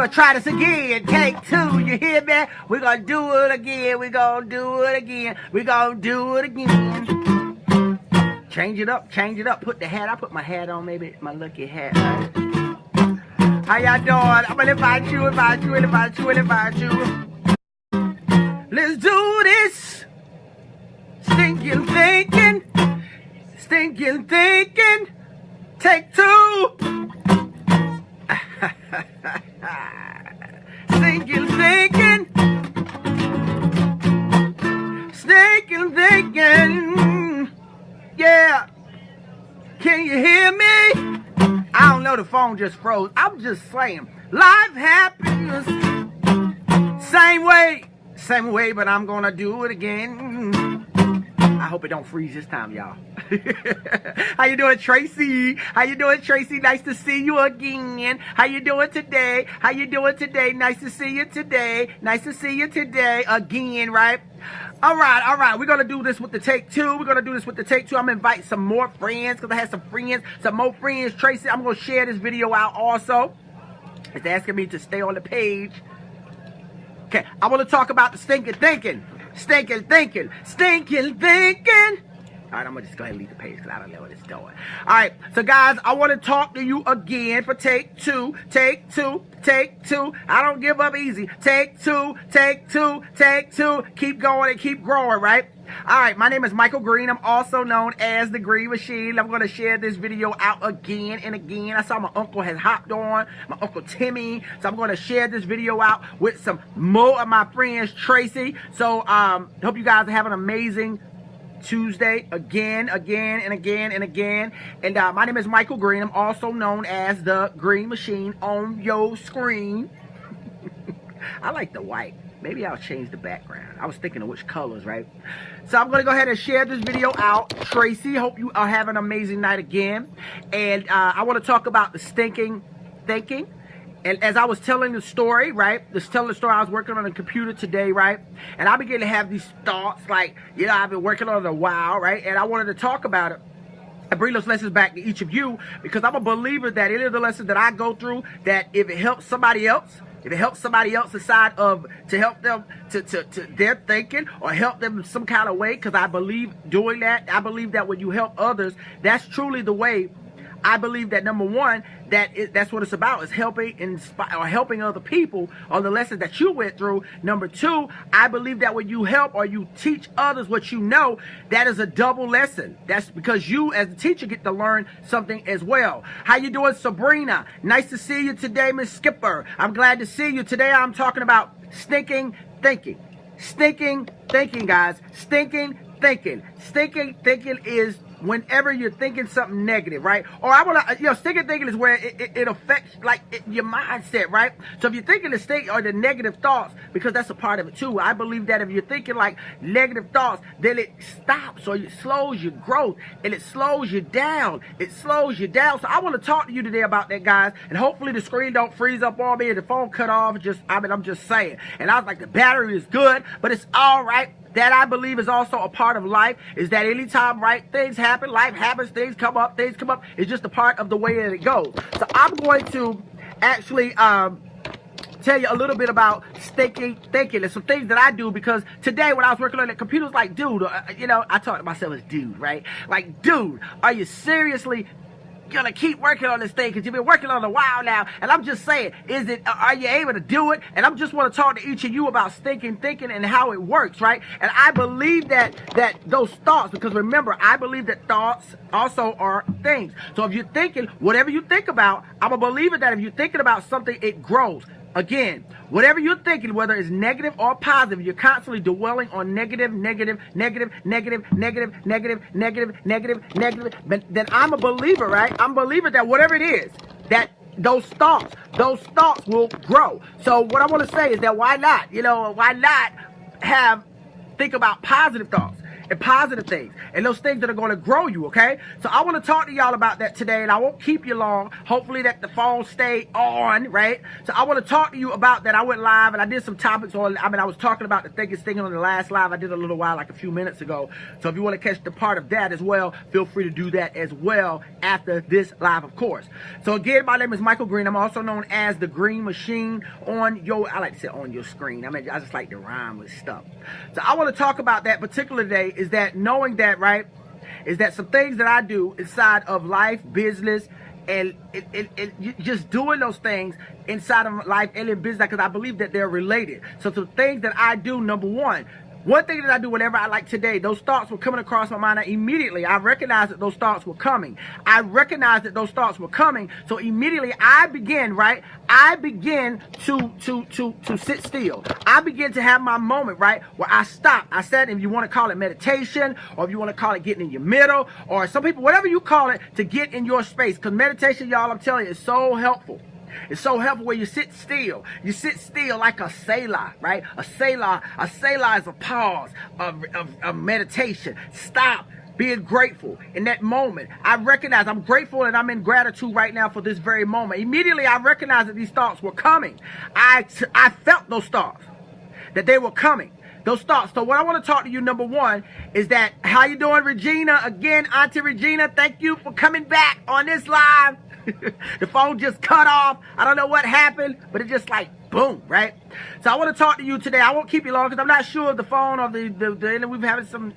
gonna try this again. Take two, you hear me? We're gonna do it again. We're gonna do it again. We're gonna do it again. Change it up, change it up. Put the hat, I put my hat on, maybe my lucky hat. How y'all doing? I'm gonna invite you. Let's do this. Stinking thinking. Take two. Stinking thinking. Yeah. Can you hear me? I don't know, the phone just froze. I'm just saying. Life happens. Same way, but I'm gonna do it again. I hope it don't freeze this time, y'all. How you doing, Tracy? Nice to see you again. How you doing today? Nice to see you today again, right? All right. We're going to do this with the take two. I'm going to invite some more friends because I had some more friends. Tracy, I'm going to share this video out also. It's asking me to stay on the page. Okay, I want to talk about the stinking thinking. All right, I'm going to just go ahead and leave the page because I don't know what it's doing. All right, so guys, I want to talk to you again for take two. I don't give up easy. Take two. Keep going and keep growing, right? All right, my name is Michael Green. I'm also known as the Green Machine. I'm going to share this video out again and again. I saw my uncle has hopped on, my Uncle Timmy. So I'm going to share this video out with some more of my friends, Tracy. So hope you guys are having an amazing Tuesday again. And my name is Michael Green. I'm also known as the Green Machine on your screen. I like the white. Maybe I'll change the background. I was thinking of which colors, right? So I'm going to go ahead and share this video out. Tracy, hope you are having an amazing night again. And I want to talk about the stinking thinking. And as I was telling the story, right? I was working on a computer today, right? And I began to have these thoughts like, I've been working on it a while, right? And I wanted to talk about it and bring those lessons back to each of you because I'm a believer that any of the lessons that I go through, that if it helps somebody else, aside of to help them to their thinking or help them in some kind of way, because I believe doing that, I believe that when you help others, that's truly the way. I believe that number one, that's what it's about, is helping other people on the lessons that you went through. Number two, I believe that when you help or you teach others what you know, that is a double lesson. That's because you as a teacher get to learn something as well. How you doing, Sabrina? Nice to see you today, Miss Skipper. I'm glad to see you. Today I'm talking about stinking thinking. Stinking thinking, guys. Stinking thinking. Stinking thinking is whenever you're thinking something negative, right? Or I want to, stinking thinking is where it affects your mindset, right? So if you're thinking the state or the negative thoughts, because that's a part of it too. I believe that if you're thinking like negative thoughts, then it stops or it slows your growth and it slows you down. So I want to talk to you today about that, guys. And hopefully the screen don't freeze up on me and the phone cut off. I'm just saying. And I was like, the battery is good, but it's all right. That I believe is also a part of life, is that anytime, right, things happen, life happens, things come up, it's just a part of the way that it goes. So I'm going to actually tell you a little bit about stinking thinking and some things that I do, because today when I was working on the computer, was like, dude, I talk to myself as dude, right? Like, dude, are you seriously gonna keep working on this thing because you've been working on it a while now? And I'm just saying, are you able to do it? And I'm just want to talk to each of you about stinking thinking and how it works, right? And I believe that those thoughts, because remember, I believe that thoughts also are things. So if you're thinking, whatever you think about, I'm a believer that if you're thinking about something, it grows. Again, whatever you're thinking, whether it's negative or positive, you're constantly dwelling on negative, but then I'm a believer, right? I'm a believer that whatever it is, that those thoughts will grow. So what I want to say is that why not? Think about positive thoughts. and positive things, and those things that are going to grow you, okay? So I want to talk to y'all about that today, and I won't keep you long. Hopefully that the phone stay on, right? So I want to talk to you about that. I went live, and I did some topics on, I was talking about the thickest thing on the last live I did a little while, like a few minutes ago. So if you want to catch the part of that as well, feel free to do that as well after this live, of course. So again, my name is Michael Green. I'm also known as the Green Machine on your, I like to say on your screen. I just like to rhyme with stuff. So I want to talk about that particular day, is that knowing that, right, is that some things that I do inside of life, business, and just doing those things inside of life and in business, because I believe that they're related. So some things that I do, number one thing that I do whenever I, like today, those thoughts were coming across my mind, I recognized that those thoughts were coming. So immediately I begin, right? I begin to sit still. I begin to have my moment, right, where I stop. I said, if you want to call it meditation, or if you want to call it getting in your middle, or some people, whatever you call it, to get in your space. Because meditation, y'all, I'm telling you, is so helpful. It's so helpful where you sit still. You sit still like a Selah, right? A Selah is a pause of meditation. Stop being grateful in that moment. I recognize I'm grateful and I'm in gratitude right now for this very moment. Immediately I recognized that these thoughts were coming. I felt those thoughts, that they were coming. Those thoughts. So what I want to talk to you, number one, is that, how you doing, Regina? Again, Auntie Regina, thank you for coming back on this live. The phone just cut off. I don't know what happened, but it just like boom, right? So I want to talk to you today. I won't keep you long because I'm not sure of the phone or the internet. We've having some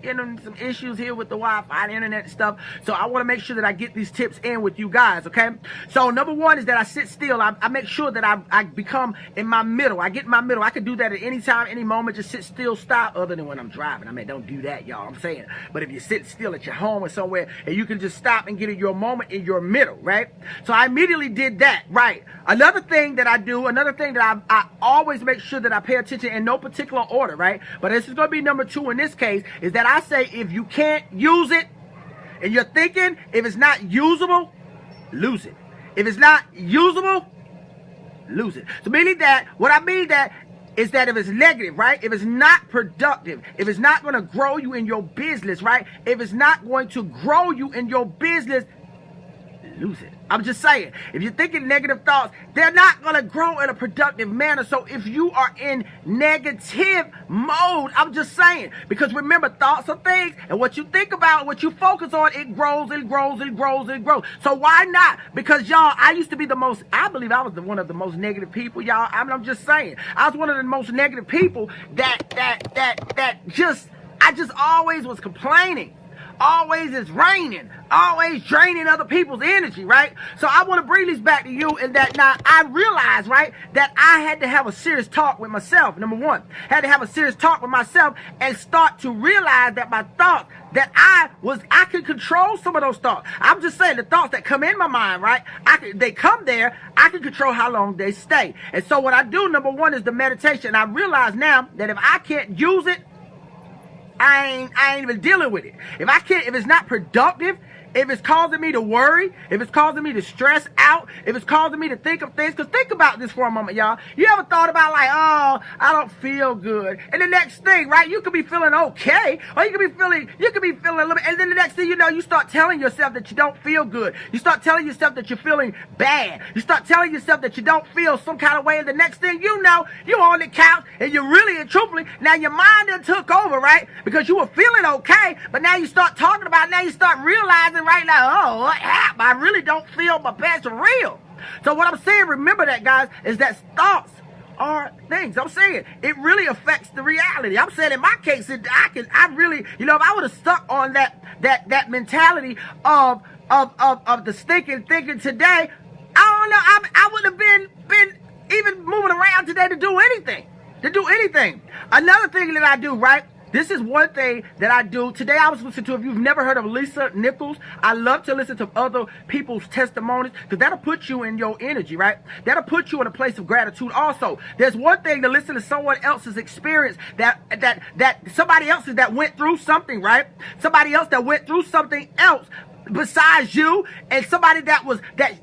issues here with the Wi-Fi and internet and stuff. So I want to make sure that I get these tips in with you guys, okay? So number one is that I sit still. I make sure that I become in my middle. I get in my middle. I can do that at any time, any moment. Just sit still, stop, other than when I'm driving. I mean, don't do that, y'all. I'm saying. But if you sit still at your home or somewhere and you can just stop and get in your moment in your middle, right? So I immediately did that, right? Another thing that I always make sure that I pay attention in no particular order, right? But this is going to be number two in this case, is that I say if you can't use it and you're thinking, if it's not usable, lose it. If it's not usable, lose it. So meaning that, what I mean that is that if it's negative, right? If it's not productive, if it's not going to grow you in your business, right? If it's not going to grow you in your business, lose it. I'm just saying, if you're thinking negative thoughts, they're not going to grow in a productive manner. So if you are in negative mode, I'm just saying, because remember, thoughts are things, and what you think about, what you focus on, it grows and grows and grows and grows. So why not? Because y'all, I used to be I believe I was one of the most negative people, y'all. I'm just saying, I was one of the most negative people I just always was complaining. Always is raining, always draining other people's energy, right? So I want to bring this back to you, and that now I realized, right, that I had to have a serious talk with myself. Number one, had to have a serious talk with myself and start to realize that my thoughts, that I could control some of those thoughts. I'm just saying, the thoughts that come in my mind, right? They come there. I can control how long they stay. And so what I do, number one, is the meditation. I realize now that if I can't use it, I ain't even dealing with it. If it's not productive, if it's causing me to worry, if it's causing me to stress out, if it's causing me to think of things, because think about this for a moment, y'all. You ever thought about like, oh, I don't feel good. And the next thing, right, you could be feeling okay, or you could be feeling a little bit, and then the next thing you know, you start telling yourself that you don't feel good. You start telling yourself that you're feeling bad. You start telling yourself that you don't feel some kind of way, and the next thing you know, you're on the couch, and you're really and truthfully, now your mind done took over, right? Because you were feeling okay, but now you start talking about it, now you start realizing right now, oh, what happened? I really don't feel my best for real. So what I'm saying, remember that, guys, is that thoughts are things. I'm saying it really affects the reality. I'm saying in my case, I really, if I would have stuck on that mentality of the stinking thinking today, I don't know, I would have been even moving around today to do anything. Another thing that I do, right? This is one thing that I do. Today I was listening to, if you've never heard of Lisa Nichols, I love to listen to other people's testimonies because that'll put you in your energy, right? That'll put you in a place of gratitude also. There's one thing to listen to someone else's experience that somebody else's that went through something, right? Somebody else that went through something else. besides you and somebody that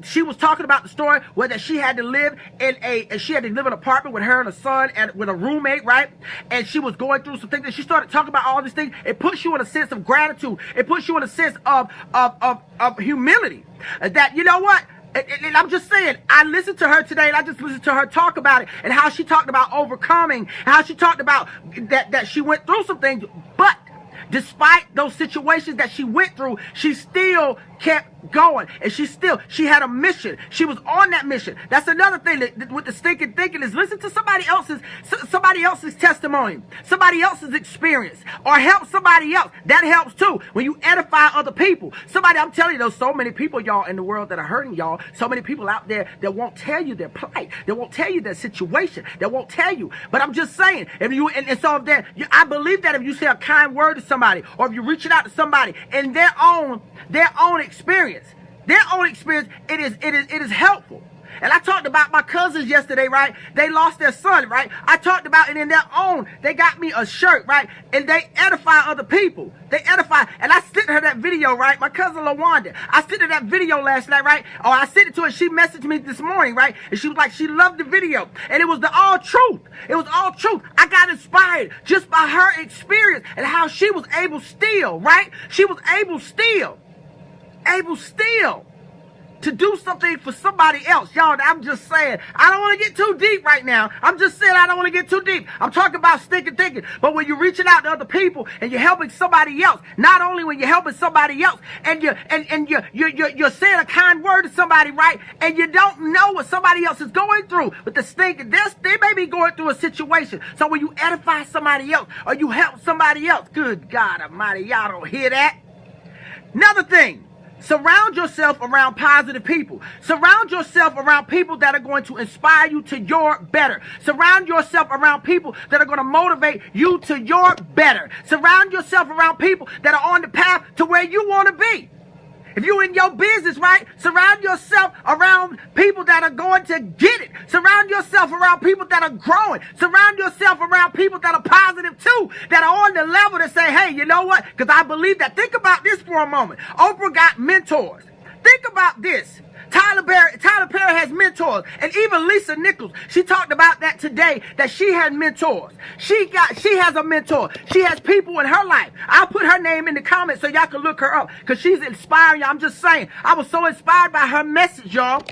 she was talking about the story where that she had to live in an apartment with her and a son and with a roommate, right? And she was going through some things and she started talking about all these things. It puts you in a sense of gratitude. It puts you in a sense of humility. That, you know what? And I'm just saying, I listened to her today and I just listened to her talk about it and how she talked about overcoming, how she talked about that she went through some things, but despite those situations that she went through, she still kept going. And she had a mission. She was on that mission. That's another thing that with the stinking thinking is listen to somebody else's testimony, somebody else's experience, or help somebody else. That helps too. When you edify other people. I'm telling you, there's so many people, y'all, in the world that are hurting y'all. So many people out there that won't tell you their plight. They won't tell you their situation. They won't tell you. But I'm just saying, I believe that if you say a kind word to somebody, or if you're reaching out to somebody in their own experience, it is helpful. And I talked about my cousins yesterday, right? They lost their son, right? I talked about it in their own. They got me a shirt, right? And they edify other people. They edify. And I sent her that video, right? My cousin LaWanda. I sent her that video last night, right? Or I sent it to her. She messaged me this morning, right? And she was like, she loved the video. And it was the all truth. It was all truth. I got inspired just by her experience and how she was able still, right? She was able still to do something for somebody else. Y'all, I'm just saying, I don't want to get too deep right now. I'm just saying I don't want to get too deep. I'm talking about stinking thinking. But when you're reaching out to other people and you're helping somebody else, not only when you're helping somebody else and you're saying a kind word to somebody, right? And you don't know what somebody else is going through. But the stinking, they may be going through a situation. So when you edify somebody else or you help somebody else, good God Almighty, y'all don't hear that? Another thing. Surround yourself around positive people. Surround yourself around people that are going to inspire you to your better. Surround yourself around people that are going to motivate you to your better. Surround yourself around people that are on the path to where you want to be. If you're in your business, right, surround yourself around people that are going to get it. Surround yourself around people that are growing. Surround yourself around people that are positive too, that are on the level to say, hey, you know what? Because I believe that. Think about this for a moment. Oprah got mentors. Think about this. Tyler Perry has mentors. And even Lisa Nichols, she talked about that today, that she had mentors. She has a mentor. She has people in her life. I'll put her name in the comments so y'all can look her up because she's inspiring y'all. I'm just saying, I was so inspired by her message, y'all.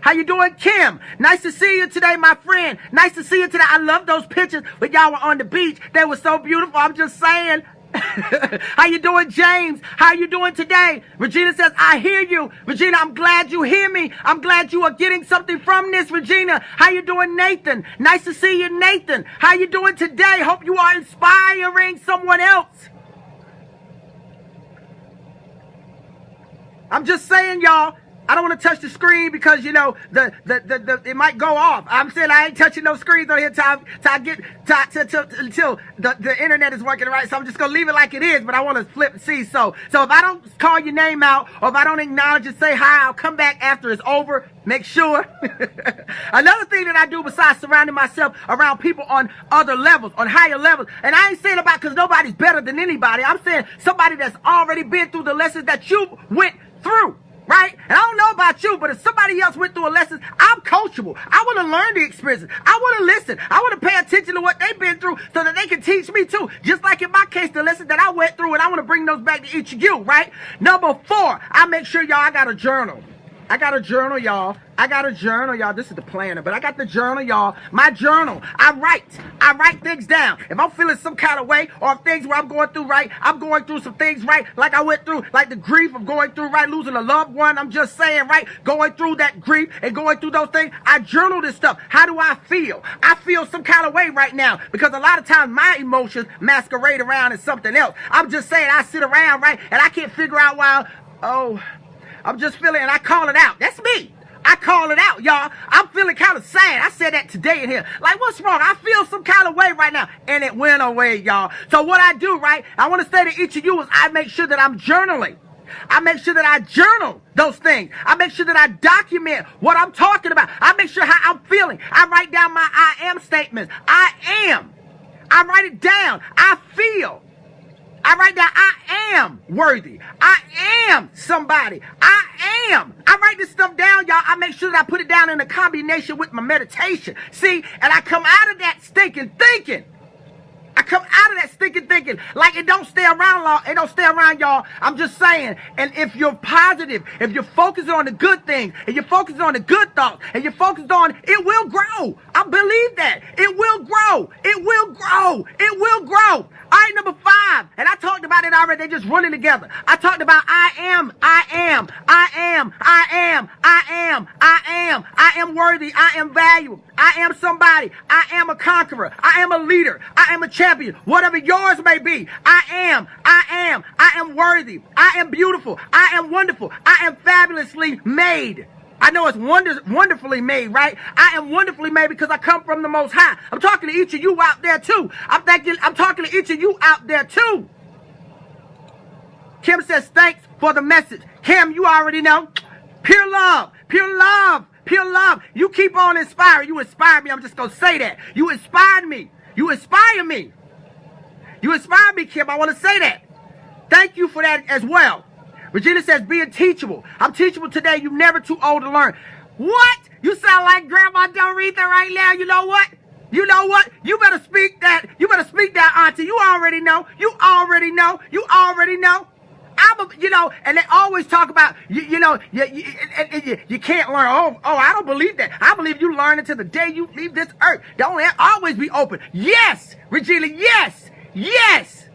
How you doing, Kim? Nice to see you today, my friend. Nice to see you today. I love those pictures when y'all were on the beach. They were so beautiful. I'm just saying. How you doing, James? How you doing today? Regina says, I hear you. Regina, I'm glad you hear me. I'm glad you are getting something from this, Regina. How you doing, Nathan? Nice to see you, Nathan. How you doing today? Hope you are inspiring someone else. I'm just saying, y'all. I don't want to touch the screen because, you know, it might go off. I'm saying I ain't touching no screens on here until the internet is working right. So I'm just going to leave it like it is, but I want to flip and see. So if I don't call your name out or if I don't acknowledge and say hi, I'll come back after it's over. Make sure. Another thing that I do besides surrounding myself around people on other levels, on higher levels, and I ain't saying about because nobody's better than anybody. I'm saying somebody that's already been through the lessons that you went through. Right? And I don't know about you, but if somebody else went through a lesson, I'm coachable. I want to learn the experiences. I want to listen. I want to pay attention to what they've been through so that they can teach me too. Just like in my case, the lessons that I went through, and I want to bring those back to each of you, right? Number 4, I make sure I got a journal. I got a journal, y'all. This is the planner, but I got the journal, y'all. My journal. I write things down. If I'm feeling some kind of way or things where I'm going through, right, I'm going through some things, right, like I went through, like the grief of going through, right, losing a loved one. I'm just saying, right, going through that grief and going through those things. I journal this stuff. How do I feel? I feel some kind of way right now because a lot of times my emotions masquerade around as something else. I'm just saying I sit around, right, and I can't figure out why, I'm just feeling, and I call it out. That's me. I call it out, y'all. I'm feeling kind of sad. I said that today in here. Like, what's wrong? I feel some kind of way right now. And it went away, y'all. So what I do, right, I want to say to each of you is I make sure that I'm journaling. I make sure that I journal those things. I make sure that I document what I'm talking about. I make sure how I'm feeling. I write down my I am statements. I am. I write it down. I feel. I write down, I am worthy. I am somebody. I am. I write this stuff down, y'all. I make sure that I put it down in a combination with my meditation. See, and I come out of that stinking thinking. I come out of that stinking thinking like it don't stay around long. It don't stay around, y'all. I'm just saying. And if you're positive, if you're focusing on the good things, and you're focusing on the good thoughts, and you're focused on, it will grow. I believe that. It will grow. It will grow. It will grow. All right, number 5. And I talked about it already. They just running together. I talked about I am worthy. I am valuable. I am somebody. I am a conqueror. I am a leader. I am a champion. Whatever yours may be. I am worthy. I am beautiful. I am wonderful. I am fabulously made. I know it's wonderfully made, right? I am wonderfully made because I come from the Most High. I'm talking to each of you out there too. I'm talking to each of you out there too. Kim says, thanks for the message. Kim, you already know. Pure love. Pure love. Pure love. You keep on inspiring. You inspire me. I'm just going to say that. You inspired me. You inspire me. You inspire me, Kim. I want to say that. Thank you for that as well. Regina says, being teachable. I'm teachable today. You're never too old to learn. What? You sound like Grandma Doretha right now. You know what? You know what? You better speak that. You better speak that, Auntie. You already know. You already know. You already know. And they always talk about, you can't learn. Oh, I don't believe that. I believe you learn until the day you leave this earth. Don't always be open. Yes, Regina, yes, yes.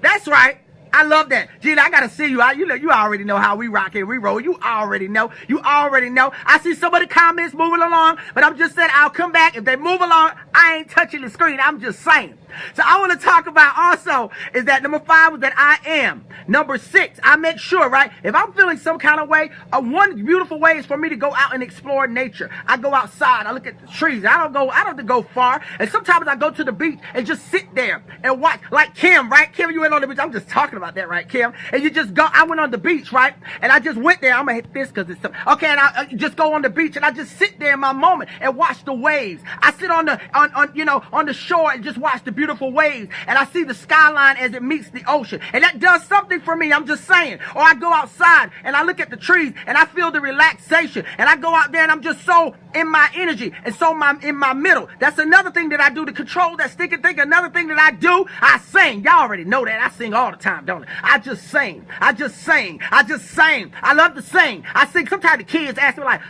That's right. I love that. Gina, I got to see you. You already know how we rock and we roll. You already know. You already know. I see some of the comments moving along, but I'm just saying I'll come back. If they move along, I ain't touching the screen. I'm just saying. So I want to talk about also is that number 5 was that I am. Number 6, I make sure, right? If I'm feeling some kind of way, one beautiful way is for me to go out and explore nature. I go outside. I look at the trees. I don't have to go far. And sometimes I go to the beach and just sit there and watch. Like Kim, right? Kim, you went on the beach. I'm just talking about that, right, Kim? And you just go. I went on the beach, right? And I just went there. I'm going to hit this because it's okay. And I just go on the beach and I just sit there in my moment and watch the waves. I sit on the shore and just watch the beautiful waves, and I see the skyline as it meets the ocean, and that does something for me. I'm just saying. Or I go outside and I look at the trees and I feel the relaxation, and I go out there and I'm just so in my energy and so in my middle. That's another thing that I do to control that stinking thing. Another thing that I do, I sing. Y'all already know that. I sing all the time, don't I? I just sing. I just sing. I just sing. I love to sing. I sing. Sometimes the kids ask me like,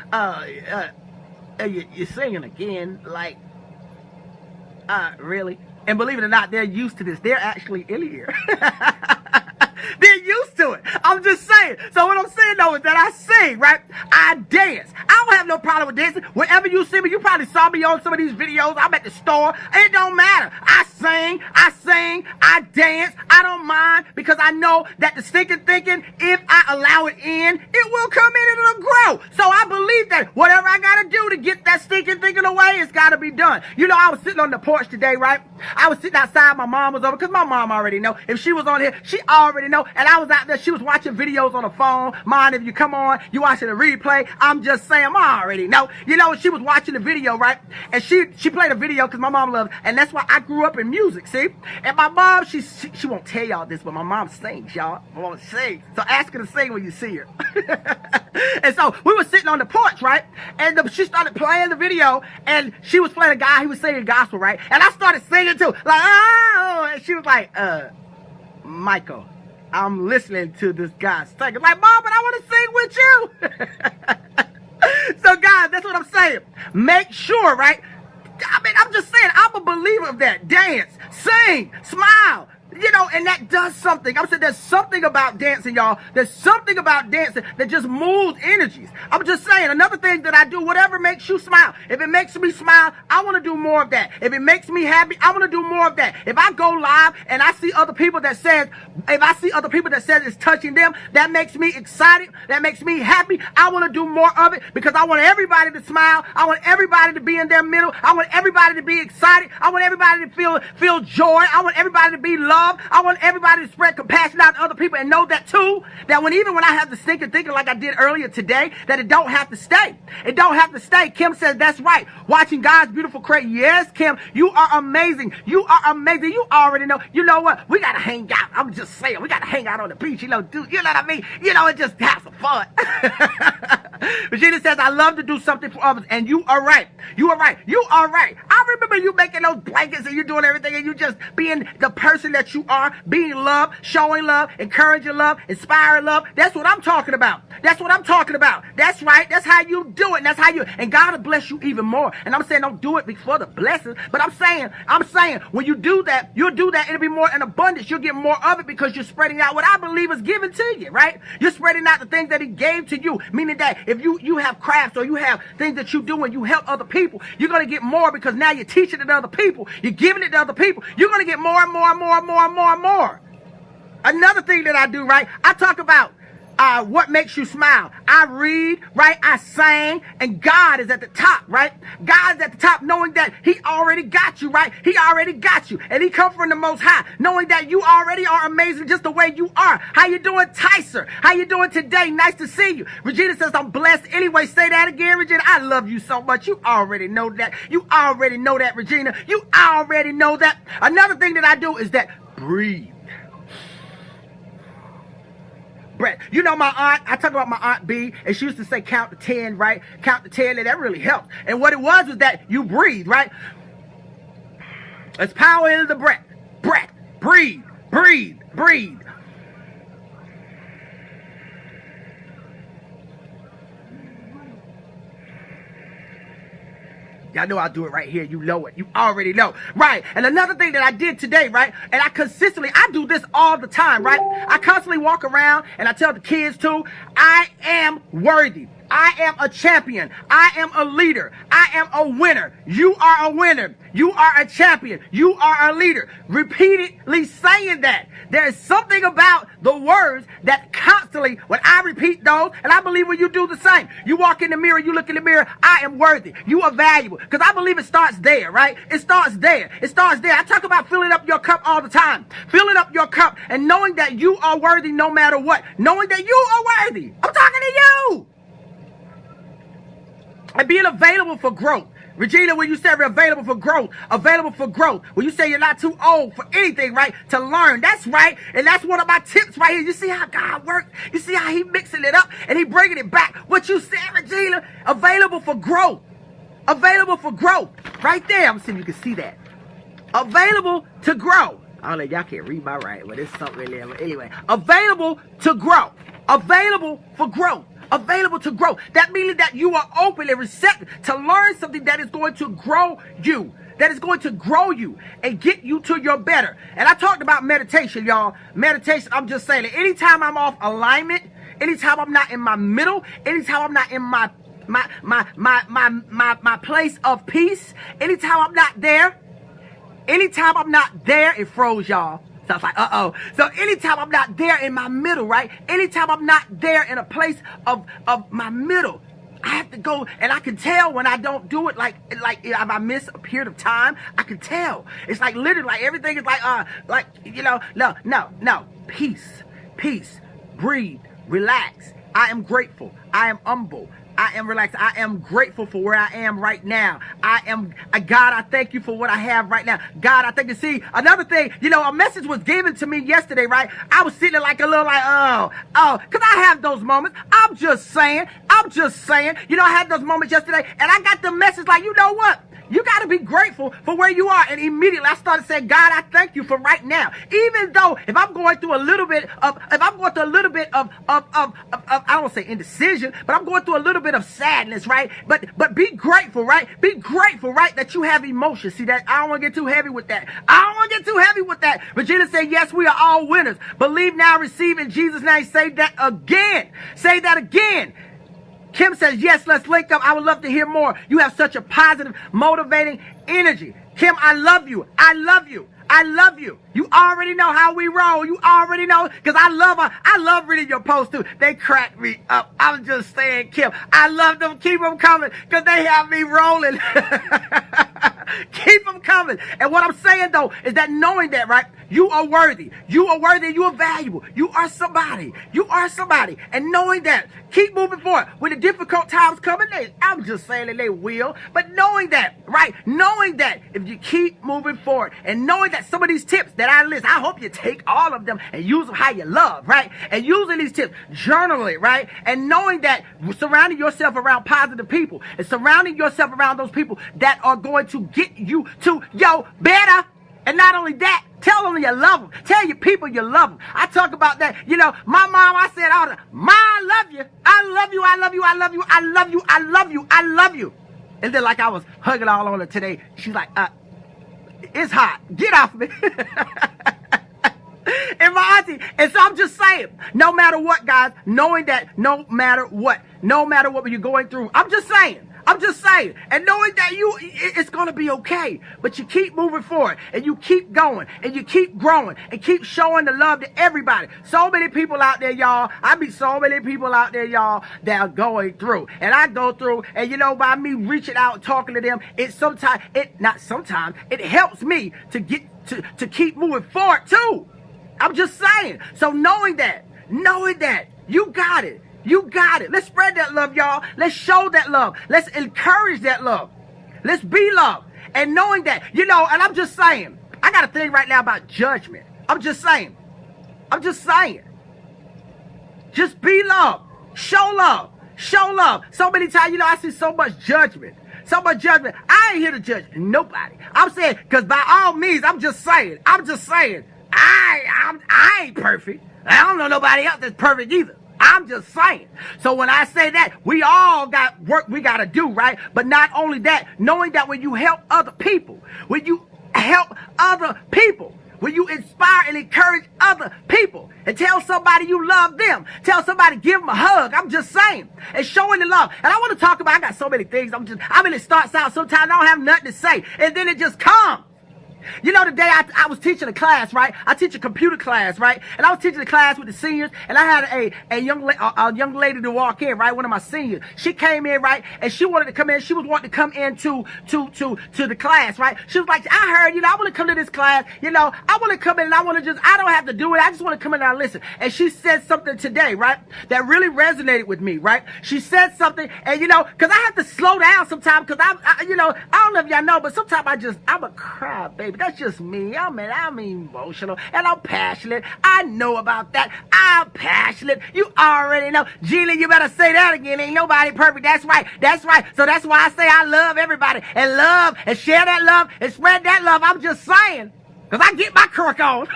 you're singing again? Like, really? And believe it or not, they're used to this. They're actually in here. They're used to it. I'm just saying. So what I'm saying, though, is that I sing, right? I dance. I don't have no problem with dancing. Wherever you see me, you probably saw me on some of these videos. I'm at the store. It don't matter. I sing, I dance. I don't mind because I know that the stinking thinking, if I allow it in, it will come in and it'll grow. So I believe that whatever I got to do to get that stinking thinking away, it's got to be done. You know, I was sitting on the porch today, right? I was sitting outside. My mom was over because my mom already know. If she was on here, she already know. And I was out there. She was watching videos on the phone. Mom, if you come on, you watching a replay. I'm just saying, I already know. You know, she was watching the video, right? And she played a video because my mom loves, and that's why I grew up in music, see? And my mom, she won't tell y'all this, but my mom sings, y'all. My mom sings. So ask her to sing when you see her. And so we were sitting on the porch, right? And she started playing the video, and she was playing a guy. He was singing gospel, right? And I started singing too. Like, oh! And she was like, Michael, I'm listening to this guy sing. Like, Mom, but I want to sing with you. So, guys, that's what I'm saying. Make sure, right? I mean, I'm just saying, I'm a believer of that. Dance, sing, smile. You know, and that does something. I'm saying there's something about dancing, y'all. There's something about dancing that just moves energies. I'm just saying, another thing that I do, whatever makes you smile. If it makes me smile, I want to do more of that. If it makes me happy, I want to do more of that. If I go live and I see other people that says it's touching them, that makes me excited. That makes me happy. I want to do more of it because I want everybody to smile. I want everybody to be in their middle. I want everybody to be excited. I want everybody to feel joy. I want everybody to be loved. love. I want everybody to spread compassion out to other people and know that too, that even when I have the stinking thinking like I did earlier today, that it don't have to stay. It don't have to stay. Kim says, that's right. Watching God's beautiful create. Yes, Kim, you are amazing. You are amazing. You already know. You know what? We got to hang out. I'm just saying, we got to hang out on the beach, dude, you know what I mean? And just have some fun. Regina says, I love to do something for others. And you are right. You are right. You are right. I remember you making those blankets and you doing everything and you just being the person that you are, being love, showing love, encouraging love, inspiring love. That's what I'm talking about. That's what I'm talking about. That's right. That's how you do it. That's how and God will bless you even more. And I'm saying don't do it before the blessings, but I'm saying when you do that, you'll do that. It'll be more in abundance. You'll get more of it because you're spreading out what I believe is given to you, right? You're spreading out the things that he gave to you, meaning that if you have crafts or you have things that you do and you help other people, you're going to get more because now you're teaching it to other people. You're giving it to other people. You're going to get more and more and more and more and more and more. Another thing that I do, right? I talk about what makes you smile. I read, right? I sing, and God is at the top, right? God is at the top, knowing that he already got you, right? He already got you, and he come from the Most High, knowing that you already are amazing just the way you are. How you doing, Tyser? How you doing today? Nice to see you. Regina says, I'm blessed. Anyway, say that again, Regina. I love you so much. You already know that. You already know that, Regina. You already know that. Another thing that I do is that breathe. Breath. You know my aunt, I talk about my Aunt B, and she used to say count to 10, right? Count to 10, and that really helped. And what it was that you breathe, right? There's power in the breath. Breath. Breathe. Breathe. Breathe. Y'all know I'll do it right here. You know it. You already know. Right. And another thing that I did today, right? And I do this all the time, right? I constantly walk around and I tell the kids too, I am worthy. I am a champion. I am a leader. I am a winner. You are a winner. You are a champion. You are a leader. Repeatedly saying that. There is something about the words that constantly, when I repeat those, and I believe when you do the same, you walk in the mirror, you look in the mirror, I am worthy. You are valuable. Because I believe it starts there, right? It starts there. It starts there. I talk about filling up your cup all the time. Filling up your cup and knowing that you are worthy no matter what. Knowing that you are worthy. I'm talking to you. And being available for growth. Regina, when you say available for growth, when you say you're not too old for anything, right, to learn, that's right. And that's one of my tips right here. You see how God works? You see how he mixing it up and he bringing it back? What you said, Regina, available for growth. Available for growth. Right there. I'm seeing you can see that. Available to grow. I don't know, y'all can't read my writing, but it's something really, anyway. Available to grow. Available for growth. Available to grow. That means that you are open and receptive to learn something that is going to grow you. That is going to grow you and get you to your better. And I talked about meditation, y'all. Meditation, I'm just saying that anytime I'm off alignment, anytime I'm not in my middle, anytime I'm not in my place of peace, anytime I'm not there, it froze, y'all. So I was like, uh-oh. So anytime I'm not there in my middle, right? Anytime I'm not there in a place of my middle, I have to go, and I can tell when I don't do it, like if I miss a period of time, I can tell. It's like literally, like everything is no. Peace, breathe, relax. I am grateful. I am humble. I am relaxed. I am grateful for where I am right now. God, I thank you for what I have right now. God, I thank you. See, another thing, a message was given to me yesterday, right? I was sitting there like a little because I have those moments. I'm just saying. I had those moments yesterday, and I got the message like, you know what? You got to be grateful for where you are. And immediately I started saying, God, I thank you for right now. Even though if I'm going through a little bit of I don't want to say indecision, but I'm going through a little bit of sadness, right? But be grateful, right? Be grateful, right? That you have emotions. See that? I don't want to get too heavy with that. Regina said, yes, we are all winners. Believe now, receive in Jesus' name. Say that again. Kim says, yes, let's link up. I would love to hear more. You have such a positive, motivating energy. Kim, I love you. You already know how we roll. You already know, because I love reading your posts too. They crack me up. I'm just saying, Kim, I love them. Keep them coming because they have me rolling. Keep them I'm coming. And what I'm saying, though, is that knowing that, right, you are worthy. You are worthy. You are valuable. You are somebody. You are somebody. And knowing that, keep moving forward. When the difficult times come, I'm just saying that they will. But knowing that, right, knowing that if you keep moving forward and knowing that some of these tips that I list, I hope you take all of them and use them how you love, right? And using these tips, journal it, right? And knowing that surrounding yourself around positive people and surrounding yourself around those people that are going to get you to your better. And not only that, tell them you love them. Tell your people you love them. I talk about that. You know, my mom, I said all the time, Ma, I love you. I love you. I love you. I love you. I love you. I love you. I love you. And then like I was hugging all on her today. She's like, it's hot. Get off me. And my auntie. And so I'm just saying, no matter what, guys, knowing that no matter what you're going through, I'm just saying, and knowing that it's going to be okay, but you keep moving forward, and you keep going, and you keep growing, and keep showing the love to everybody. So many people out there, y'all, I meet so many people out there, y'all, that are going through, and I go through, and you know, by me reaching out and talking to them, it helps me to get to keep moving forward too. I'm just saying. So knowing that, you got it. You got it. Let's spread that love, y'all. Let's show that love. Let's encourage that love. Let's be love. And knowing that, you know, and I'm just saying, I got a thing right now about judgment. I'm just saying. Just be love. Show love. So many times, you know, I see so much judgment. I ain't here to judge nobody. I'm saying, because by all means, I'm just saying, I ain't perfect. I don't know nobody else that's perfect either. I'm just saying. So when I say that, we all got work we got to do, right? But not only that, knowing that when you help other people, when you inspire and encourage other people and tell somebody you love them, tell somebody, give them a hug. I'm just saying. And showing the love. And I want to talk about, I got so many things. It starts out sometimes I don't have nothing to say. And then it just comes. You know, today I was teaching a class, right? I teach a computer class, right? And I was teaching the class with the seniors, and I had a young lady to walk in, right? One of my seniors. She came in, right? And she wanted to come in. She was wanting to come into to the class, right? She was like, I heard, you know, I want to come to this class. You know, I want to come in and I don't have to do it. I just want to come in and listen. And she said something today, right? That really resonated with me, right? She said something, and you know, because I have to slow down sometimes, because I don't know if y'all know, but sometimes I'm a cry, baby. That's just me. I'm emotional and I'm passionate. I know about that. I'm passionate. You already know. Gina, you better say that again. Ain't nobody perfect. That's right. So that's why I say I love everybody and love and share that love and spread that love. I'm just saying, because I get my crook on.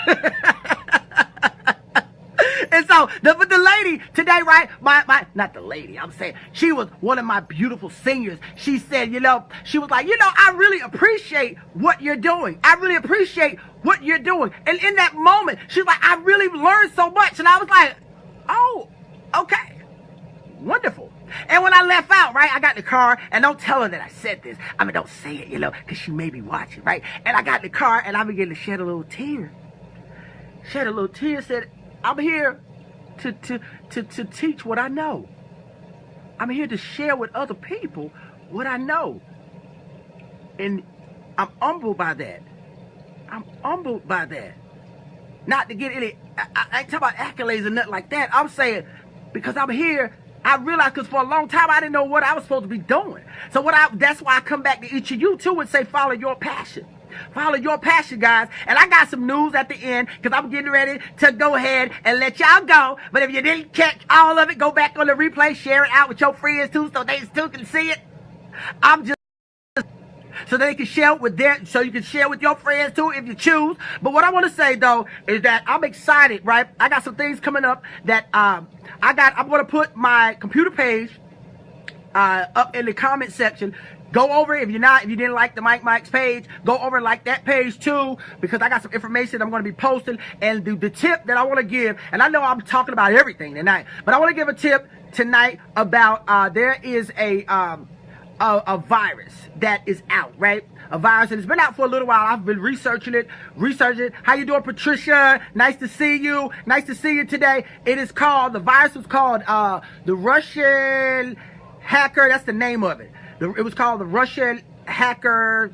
And so the lady today, right? Not the lady, I'm saying she was one of my beautiful seniors. She said, you know, she was like, you know, I really appreciate what you're doing. And in that moment, she was like, I really learned so much. And I was like, oh, okay, wonderful. And when I left out, right, I got in the car, and don't tell her that I said this. I mean, don't say it, you know, because she may be watching, right? And I got in the car, and I began to shed a little tear. Said, I'm here to teach what I know. I'm here to share with other people what I know. And I'm humbled by that. Not to get any, I ain't talking about accolades or nothing like that. I'm saying, because I'm here, I realized, because for a long time, I didn't know what I was supposed to be doing. So that's why I come back to each of you, too, and say, follow your passion. Follow your passion, guys. And I got some news at the end, because I'm getting ready to go ahead and let y'all go. But if you didn't catch all of it, go back on the replay, share it out with your friends too, so they still can see it. So they can share it so you can share with your friends too if you choose. But what I want to say though is that I'm excited, right? I got some things coming up that I'm going to put my computer page up in the comment section. Go over it. If you didn't like the Mike's page, go over and like that page too, because I got some information I'm going to be posting. And the tip that I want to give, and I know I'm talking about everything tonight, but I want to give a tip tonight about there is a virus that is out, right? A virus, and it's been out for a little while. I've been researching it. How you doing, Patricia? Nice to see you. Nice to see you today. The virus was called the Russian hacker. That's the name of it. It was called the Russian hacker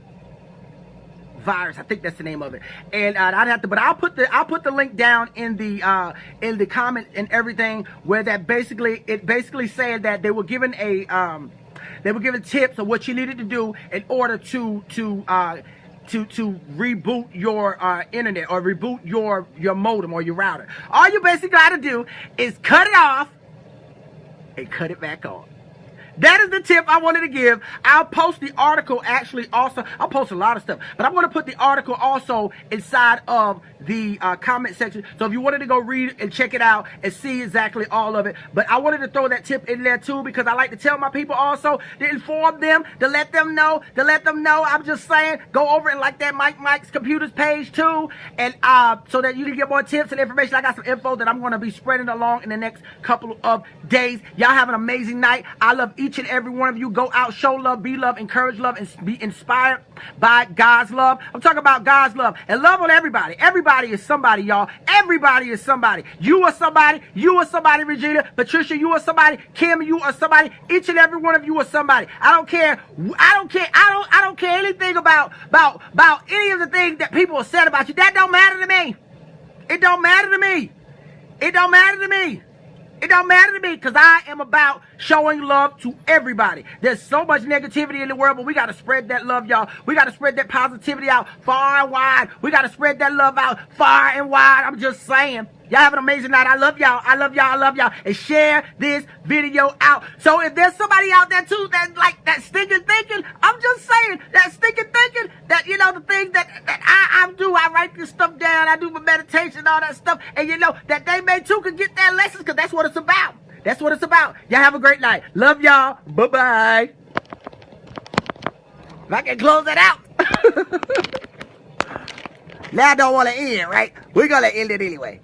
virus. I think that's the name of it. And I'd have to, but I'll put the link down in the comment and everything, where that basically said that they were given tips of what you needed to do in order to reboot your internet, or reboot your modem or your router. All you basically got to do is cut it off and cut it back on. That is the tip I wanted to give. I'll post the article actually also. I'll post a lot of stuff, but I'm going to put the article also inside of the comment section. So if you wanted to go read and check it out and see exactly all of it. But I wanted to throw that tip in there too, because I like to tell my people also, to inform them, to let them know. I'm just saying, go over and like that Mike's Computers page too, and so that you can get more tips and information. I got some info that I'm going to be spreading along in the next couple of days. Y'all have an amazing night. I love each and every one of you. Go out, show love, be love, encourage love, and be inspired by God's love. I'm talking about God's love, and love on everybody. Everybody is somebody, y'all. Everybody is somebody. You are somebody. You are somebody, Regina. Patricia, you are somebody. Kim, you are somebody. Each and every one of you are somebody. I don't care. I don't care anything about any of the things that people have said about you. That don't matter to me. It don't matter to me. It don't matter to me. It don't matter to me, because I am about showing love to everybody. There's so much negativity in the world, but we got to spread that love, y'all. We got to spread that positivity out far and wide. We got to spread that love out far and wide. I'm just saying. Y'all have an amazing night. I love y'all. I love y'all. I love y'all. And share this video out. So if there's somebody out there too that like that stinking thinking, I'm just saying, that stinking thinking, that, you know, the things that I do, I write this stuff down, I do my meditation, all that stuff, and you know, that they may too can get their lessons, because that's what it's about. That's what it's about. Y'all have a great night. Love y'all. Bye-bye. If I can close it out. Now I don't want to end, right? We're going to end it anyway.